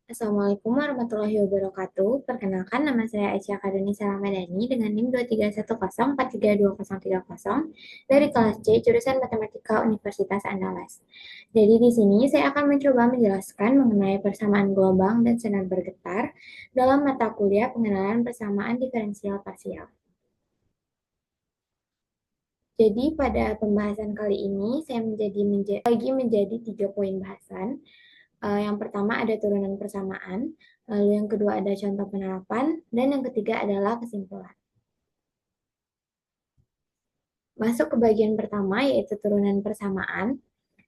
Assalamualaikum warahmatullahi wabarakatuh. Perkenalkan, nama saya Aisyah Kaduni Salamadani dengan NIM 231043230 dari kelas C jurusan Matematika Universitas Andalas. Jadi di sini saya akan mencoba menjelaskan mengenai persamaan gelombang dan sinar bergetar dalam mata kuliah pengenalan persamaan diferensial parsial. Jadi pada pembahasan kali ini saya bagi menjadi 3 poin bahasan. Yang pertama ada turunan persamaan, lalu yang kedua ada contoh penerapan, dan yang ketiga adalah kesimpulan. Masuk ke bagian pertama yaitu turunan persamaan.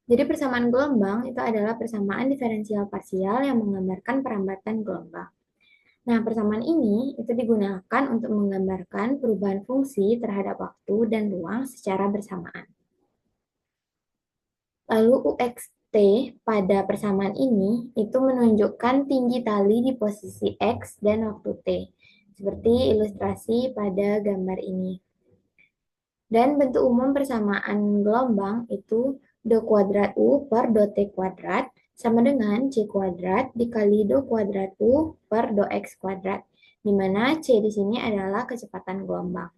Jadi persamaan gelombang itu adalah persamaan diferensial parsial yang menggambarkan perambatan gelombang. Nah, persamaan ini itu digunakan untuk menggambarkan perubahan fungsi terhadap waktu dan ruang secara bersamaan. Lalu UXT pada persamaan ini itu menunjukkan tinggi tali di posisi X dan waktu T, seperti ilustrasi pada gambar ini. Dan bentuk umum persamaan gelombang itu do kuadrat U per do T kuadrat sama dengan C kuadrat dikali do kuadrat U per do X kuadrat, di mana C di sini adalah kecepatan gelombang.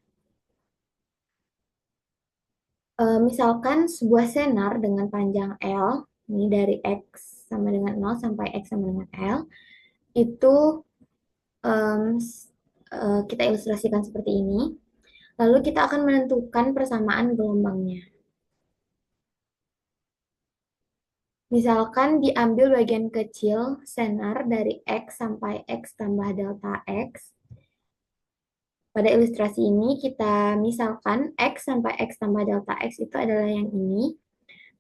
Misalkan sebuah senar dengan panjang L, ini dari X sama dengan 0 sampai X sama dengan L, itu kita ilustrasikan seperti ini. Lalu kita akan menentukan persamaan gelombangnya. Misalkan diambil bagian kecil senar dari X sampai X tambah delta X. Pada ilustrasi ini kita misalkan X sampai X tambah delta X itu adalah yang ini.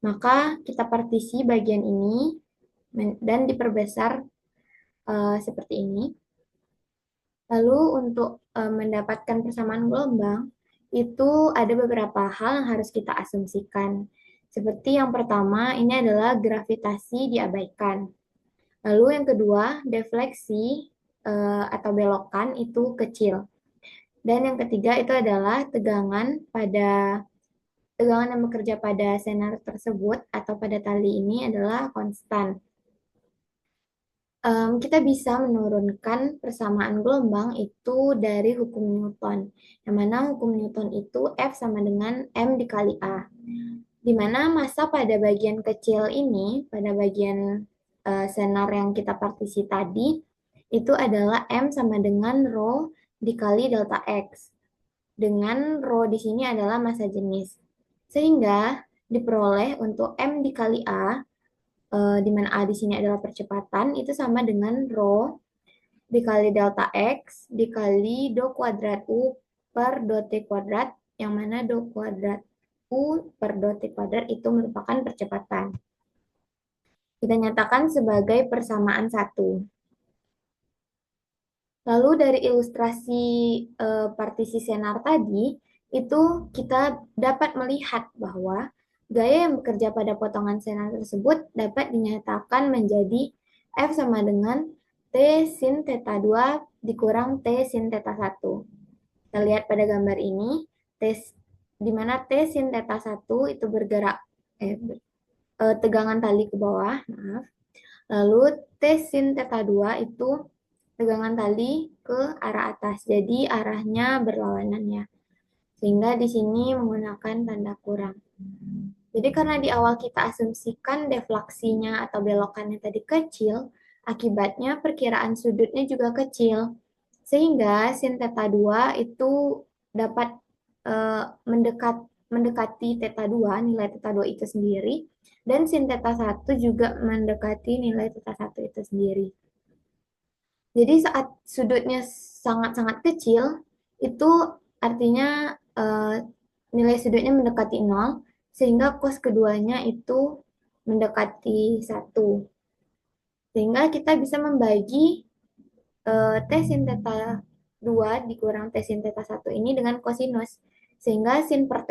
Maka kita partisi bagian ini dan diperbesar seperti ini. Lalu untuk mendapatkan persamaan gelombang, itu ada beberapa hal yang harus kita asumsikan. Seperti yang pertama, ini adalah gravitasi diabaikan. Lalu yang kedua, defleksi atau belokan itu kecil. Dan yang ketiga itu adalah tegangan yang bekerja pada senar tersebut atau pada tali ini adalah konstan. Kita bisa menurunkan persamaan gelombang itu dari hukum Newton, yang mana hukum Newton itu F sama dengan M dikali A, di mana massa pada bagian kecil ini, pada bagian senar yang kita partisi tadi, itu adalah M sama dengan rho dikali delta X, dengan rho di sini adalah massa jenis. Sehingga diperoleh untuk M dikali A, di mana A di sini adalah percepatan, itu sama dengan rho dikali delta X dikali do kuadrat U per do T kuadrat, yang mana do kuadrat U per do T kuadrat itu merupakan percepatan. Kita nyatakan sebagai persamaan satu. Lalu dari ilustrasi partisi senar tadi, itu kita dapat melihat bahwa gaya yang bekerja pada potongan senar tersebut dapat dinyatakan menjadi F sama dengan T sin theta 2 dikurang T sin theta 1. Kita lihat pada gambar ini, di mana T sin theta 1 itu bergerak, tegangan tali ke bawah, maaf. Lalu T sin theta 2 itu tegangan tali ke arah atas. Jadi arahnya berlawanan ya. Sehingga di sini menggunakan tanda kurang. Jadi karena di awal kita asumsikan defleksinya atau belokannya tadi kecil, akibatnya perkiraan sudutnya juga kecil. Sehingga sin theta 2 itu dapat mendekati theta 2, nilai theta 2 itu sendiri, dan sin theta 1 juga mendekati nilai theta 1 itu sendiri. Jadi saat sudutnya sangat-sangat kecil, itu artinya nilai sudutnya mendekati 0, sehingga cos keduanya itu mendekati 1. Sehingga kita bisa membagi T sin theta 2 dikurang T sin theta 1 ini dengan kosinus. Sehingga sin per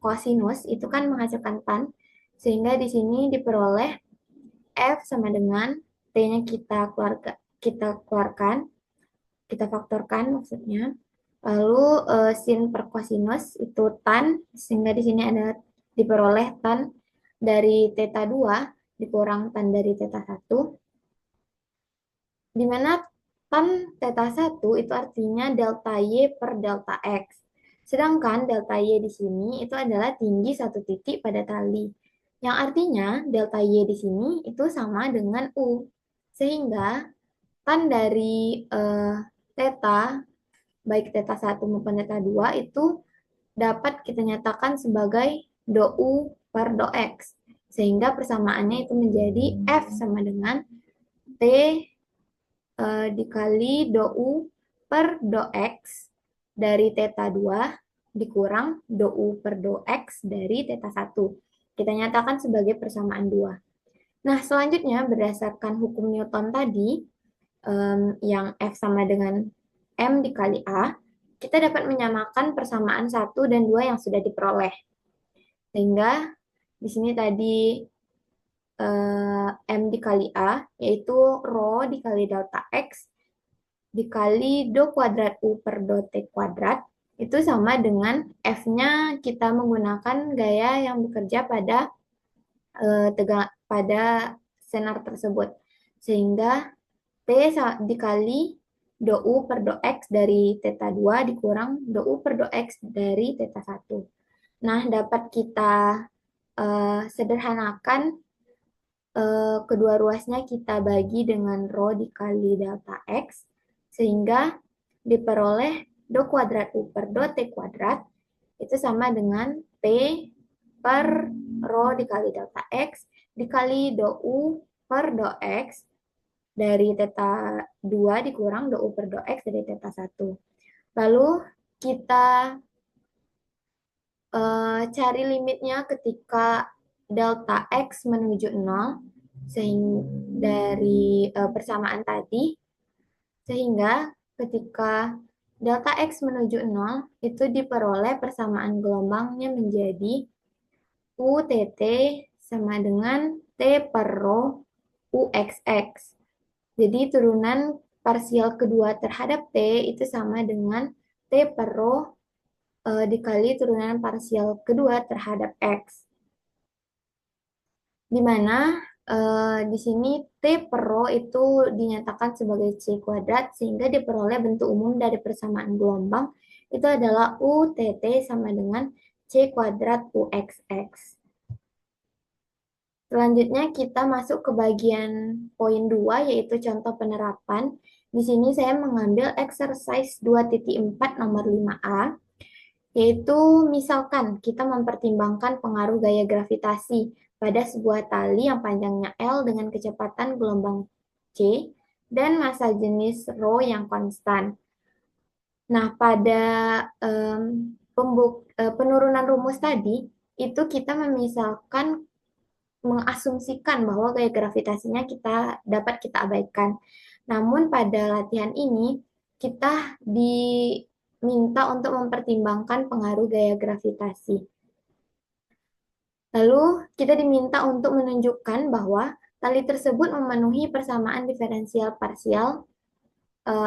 kosinus itu kan menghasilkan tan. Sehingga di sini diperoleh F sama dengan T-nya kita faktorkan maksudnya. Lalu sin per kosinus itu tan, sehingga di sini ada diperoleh tan dari theta 2 dikurang tan dari theta 1, di mana tan theta 1 itu artinya delta Y per delta X. Sedangkan delta Y di sini itu adalah tinggi satu titik pada tali. Yang artinya delta Y di sini itu sama dengan U. Sehingga tan dari theta, baik theta 1 maupun theta 2 itu dapat kita nyatakan sebagai do U per do X. Sehingga persamaannya itu menjadi F sama dengan T dikali do U per do X dari theta 2 dikurang do U per do X dari theta 1. Kita nyatakan sebagai persamaan 2. Nah, selanjutnya berdasarkan hukum Newton tadi, yang F sama dengan M dikali A, kita dapat menyamakan persamaan 1 dan 2 yang sudah diperoleh. Sehingga di sini tadi M dikali A, yaitu rho dikali delta X, dikali do kuadrat U per do T kuadrat, itu sama dengan F-nya kita menggunakan gaya yang bekerja pada senar tersebut. Sehingga T dikali do U per do X dari theta 2 dikurang do U per do X dari theta 1. Nah, dapat kita sederhanakan, kedua ruasnya kita bagi dengan rho dikali delta X, sehingga diperoleh do kuadrat U per do T kuadrat itu sama dengan T per rho dikali delta X dikali do U per do X dari theta 2 dikurang do U per do X dari theta 1. Lalu kita cari limitnya ketika delta X menuju 0 sehingga dari persamaan tadi, sehingga ketika delta X menuju 0 itu diperoleh persamaan gelombangnya menjadi UTT sama dengan T per rho UXX. Jadi turunan parsial kedua terhadap T itu sama dengan T per rho dikali turunan parsial kedua terhadap X. Di mana di sini T per rho itu dinyatakan sebagai C kuadrat, sehingga diperoleh bentuk umum dari persamaan gelombang itu adalah UTT sama dengan C kuadrat UXX. Selanjutnya kita masuk ke bagian poin 2, yaitu contoh penerapan. Di sini saya mengambil exercise 2.4 nomor 5A, yaitu misalkan kita mempertimbangkan pengaruh gaya gravitasi pada sebuah tali yang panjangnya L dengan kecepatan gelombang C dan massa jenis rho yang konstan. Nah, pada penurunan rumus tadi, itu kita mengasumsikan bahwa gaya gravitasinya dapat kita abaikan. Namun pada latihan ini, kita diminta untuk mempertimbangkan pengaruh gaya gravitasi. Lalu kita diminta untuk menunjukkan bahwa tali tersebut memenuhi persamaan diferensial parsial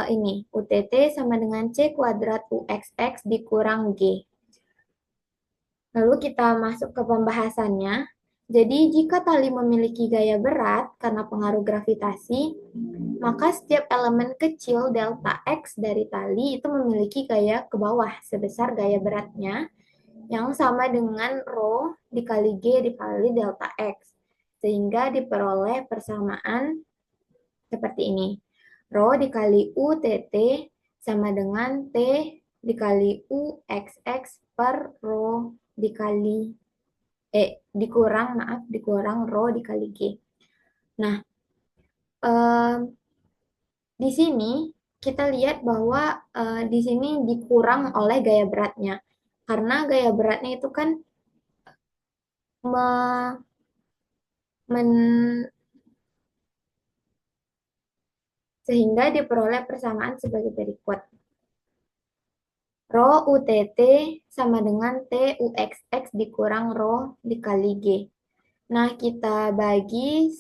ini, UTT sama dengan C kuadrat UXX dikurang G. Lalu kita masuk ke pembahasannya. Jadi jika tali memiliki gaya berat karena pengaruh gravitasi, maka setiap elemen kecil delta X dari tali itu memiliki gaya ke bawah sebesar gaya beratnya yang sama dengan rho dikali G dikali delta X. Sehingga diperoleh persamaan seperti ini. Rho dikali UTT sama dengan T dikali UXX per rho dikali dikurang rho dikali G. Nah, di sini kita lihat bahwa di sini dikurang oleh gaya beratnya. Karena gaya beratnya itu kan sehingga diperoleh persamaan sebagai berikut. Rho UTT sama dengan T UXX dikurang rho dikali G. Nah, kita bagi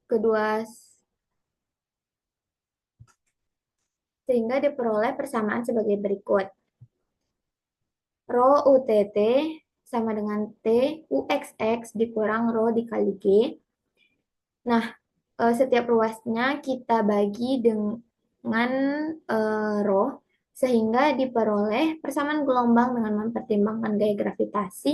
kedua sehingga diperoleh persamaan sebagai berikut. Rho UTT sama dengan T UXX dikurang rho dikali G. Nah, setiap ruasnya kita bagi dengan rho sehingga diperoleh persamaan gelombang dengan mempertimbangkan gaya gravitasi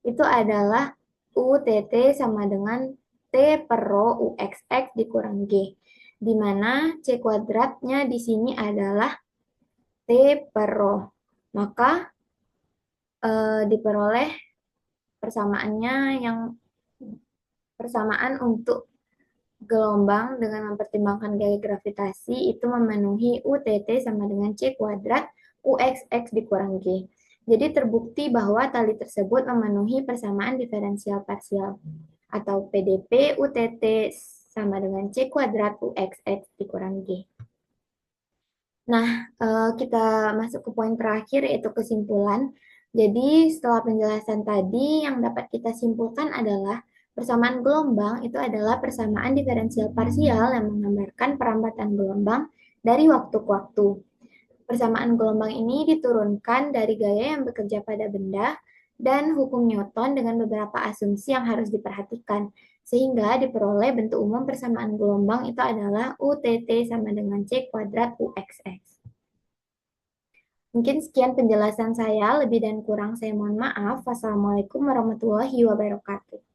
itu adalah UTT sama dengan T per rho UXX dikurang G, di mana C kuadratnya di sini adalah T per rho. Maka diperoleh persamaannya yang persamaan untuk gelombang dengan mempertimbangkan gaya gravitasi itu memenuhi UTT sama dengan C kuadrat UXX dikurang G. Jadi terbukti bahwa tali tersebut memenuhi persamaan diferensial parsial atau PDP UTT sama dengan C kuadrat UXX dikurang G. Nah, kita masuk ke poin terakhir yaitu kesimpulan. Jadi, setelah penjelasan tadi, yang dapat kita simpulkan adalah persamaan gelombang itu adalah persamaan diferensial parsial yang menggambarkan perambatan gelombang dari waktu ke waktu. Persamaan gelombang ini diturunkan dari gaya yang bekerja pada benda dan hukum Newton dengan beberapa asumsi yang harus diperhatikan, sehingga diperoleh bentuk umum persamaan gelombang itu adalah UTT sama dengan C kuadrat UXX. Mungkin sekian penjelasan saya, lebih dan kurang saya mohon maaf. Wassalamualaikum warahmatullahi wabarakatuh.